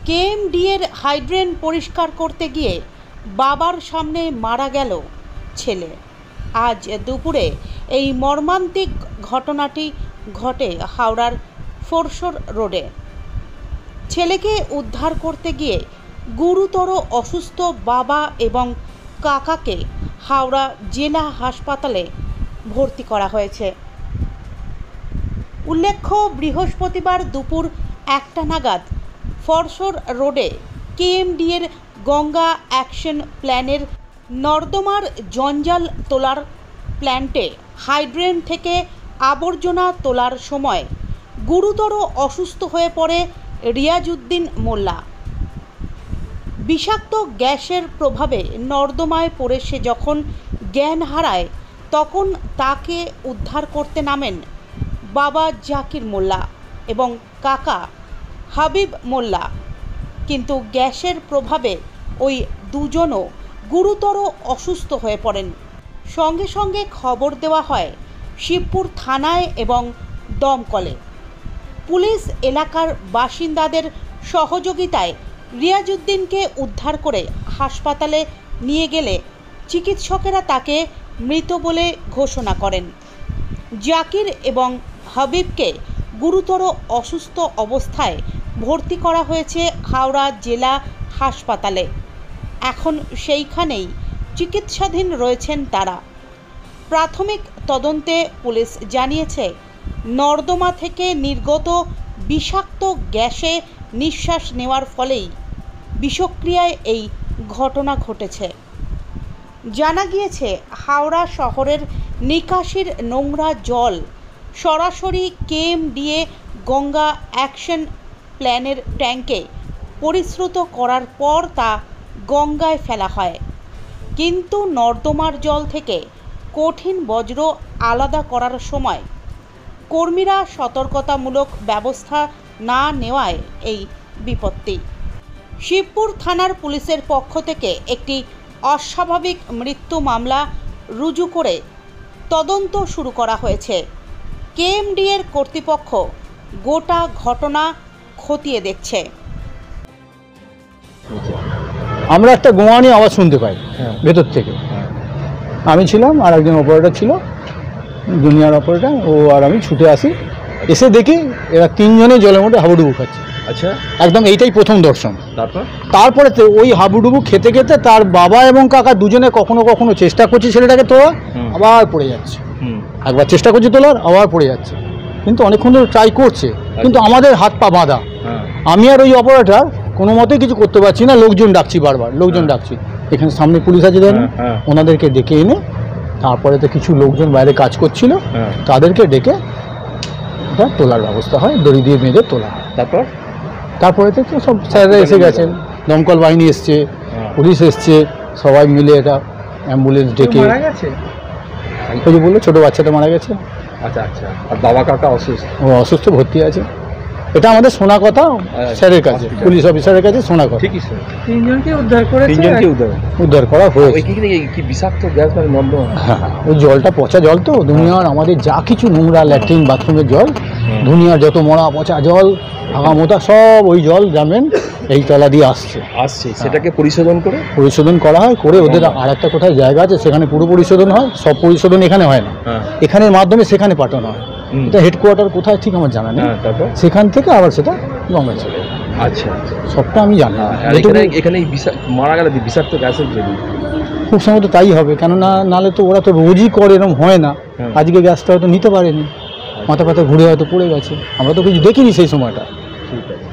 KMD এর hydrant পরিষ্কার করতে গিয়ে বাবার সামনে মারা গেল ছেলে। আজ দুপুরে এই মর্মান্তিক ঘটনাটি ঘটে হাওড়ার ফোরশোর রোডে। ছেলেকে উদ্ধার করতে গিয়ে গুরুতর অসুস্থ বাবা এবং কাকাকে হাওড়া জেলা হাসপাতালে ভর্তি করা হয়েছে। উল্লেখ্য, বৃহস্পতিবার দুপুর 1টা নাগাদ ফোরশোর রোডে কেএমডি এর গঙ্গা অ্যাকশন প্ল্যানের নর্দমার জঞ্জাল তোলার প্ল্যান্টে হাইড্রেন থেকে আবর্জনা তোলার সময় গুরুতর অসুস্থ হয়ে পড়ে রিয়াজউদ্দিন মোল্লা। বিষাক্ত গ্যাসের প্রভাবে নর্দমায় পড়ে সে যখন জ্ঞান হারায় তখন তাকে উদ্ধার করতে নামেন বাবা জাকির মোল্লা এবং কাকা হাবিব মোল্লা, কিন্তু গ্যাসের প্রভাবে ওই দুজনও গুরুতর অসুস্থ হয়ে পড়েন। সঙ্গে সঙ্গে খবর দেওয়া হয় শিবপুর থানায় এবং দমকলে। পুলিশ এলাকার বাসিন্দাদের সহযোগিতায় রিয়াজউদ্দিনকে উদ্ধার করে হাসপাতালে নিয়ে গেলে চিকিৎসকেরা তাকে মৃত বলে ঘোষণা করেন। জাকির এবং হাবিবকে গুরুতর অসুস্থ অবস্থায় ভর্তি করা হয়েছে হাওড়া জেলা হাসপাতালে। এখন সেইখানেই চিকিৎসাধীন রয়েছেন তারা। প্রাথমিক তদন্তে পুলিশ জানিয়েছে, নর্দমা থেকে নির্গত বিষাক্ত গ্যাসে নিঃশ্বাস নেওয়ার ফলেই বিষক্রিয়ায় এই ঘটনা ঘটেছে। জানা গিয়েছে, হাওড়া শহরের নিকাশির নোংরা জল সরাসরি কেএমডি গঙ্গা অ্যাকশন প্ল্যানের ট্যাঙ্কে পরিশ্রুত করার পর তা গঙ্গায় ফেলা হয়, কিন্তু নর্দমার জল থেকে কঠিন বজ্র আলাদা করার সময় কর্মীরা সতর্কতামূলক ব্যবস্থা না নেওয়ায় এই বিপত্তি। শিবপুর থানার পুলিশের পক্ষ থেকে একটি অস্বাভাবিক মৃত্যু মামলা রুজু করে তদন্ত শুরু করা হয়েছে। কেএমডি এর কর্তৃপক্ষ গোটা ঘটনা খতিয়ে দেখছে। আমরা একটা গোয়ানি আওয়াজ শুনতে পাই ভেতর থেকে। আমি ছিলাম আর একজন অপারেটর ছিল, জুনিয়র অপারেটর, ও আর আমি ছুটে আসি। এসে দেখি এরা তিনজনে জলের মধ্যে হাবুডুবু খাচ্ছে। আচ্ছা, একদম এইটাই প্রথম দর্শন। তারপরে ওই হাবুডুবু খেতে খেতে তার বাবা এবং কাকা দুজনে কখনো কখনো চেষ্টা করছে ছেলেটাকে তোলা, আবার পড়ে যাচ্ছে। একবার চেষ্টা করছে তোলার, আবার পড়ে যাচ্ছে, কিন্তু অনেকক্ষণ ধরে ট্রাই করছে, কিন্তু আমাদের হাত পা বাঁধা। আমি আর ওই অপারেটর কোনো মতেই কিছু করতে পারছি না। লোকজন ডাকছি, বারবার লোকজন ডাকছি। এখানে সামনে পুলিশ আছে দেন, ওনাদেরকে ডেকে এনে তারপরে তো কিছু লোকজন বাইরে কাজ করছিল, তাদেরকে ডেকে এটা তোলার ব্যবস্থা হয়, দড়ি দিয়ে বেঁধে তোলা। তারপরে তো সব স্যাররা এসে গেছেন, দমকল বাহিনী এসছে, পুলিশ এসছে, সবাই মিলে এটা অ্যাম্বুলেন্স ডেকে। ওই যে বললো ছোটো বাচ্চাটা মারা গেছে। আচ্ছা আচ্ছা, আর বাবা কাকা অসুস্থ? ও অসুস্থ, ভর্তি আছে। এটা আমাদের শোনা কথা, স্যারের কাছে, পুলিশ অফিসারের কাছে শোনা কথা। ঠিকই স্যার, তিনজনকে উদ্ধার করা হয়েছে। কি বিষাক্ত গ্যাস মানে নর্দমা? হ্যাঁ, ওই জলটা পচা জল তো, দুনিয়ার আমাদের যা কিছু নোংরা ল্যাট্রিন বাথরুমের জল, দুনিয়ার যত মরা পচা জল ভাঙা মোটা সব ওই জল জানবেন এই তলা দিয়ে আসছে। সেটাকে পরিশোধন করা হয়, করে ওদের আর একটা কোথায় জায়গা আছে সেখানে পুরো পরিশোধন হয়। সব পরিশোধন এখানে হয় না, এখানের মাধ্যমে সেখানে পাঠানো হয়। এটা হেডকোয়ার্টার কোথায় ঠিক আমার জানা নেই, সেখান থেকে আবার সেটা গঙ্গায় চলে যায়। আচ্ছা, সবটা আমি জানি। এখানে মারা গেল বিষাক্ত গ্যাসের জন্য খুব সম্ভবত তাই হবে, কেননা নালে তো ওরা তো রোজই করে, এরকম হয় না। আজকে গ্যাসটা হয়তো নিতে পারেনি, মাথা পাতা ঘুরে হয়তো পড়ে গেছে, আমরা তো কিছু দেখিনি সেই সময়টা। ঠিক আছে।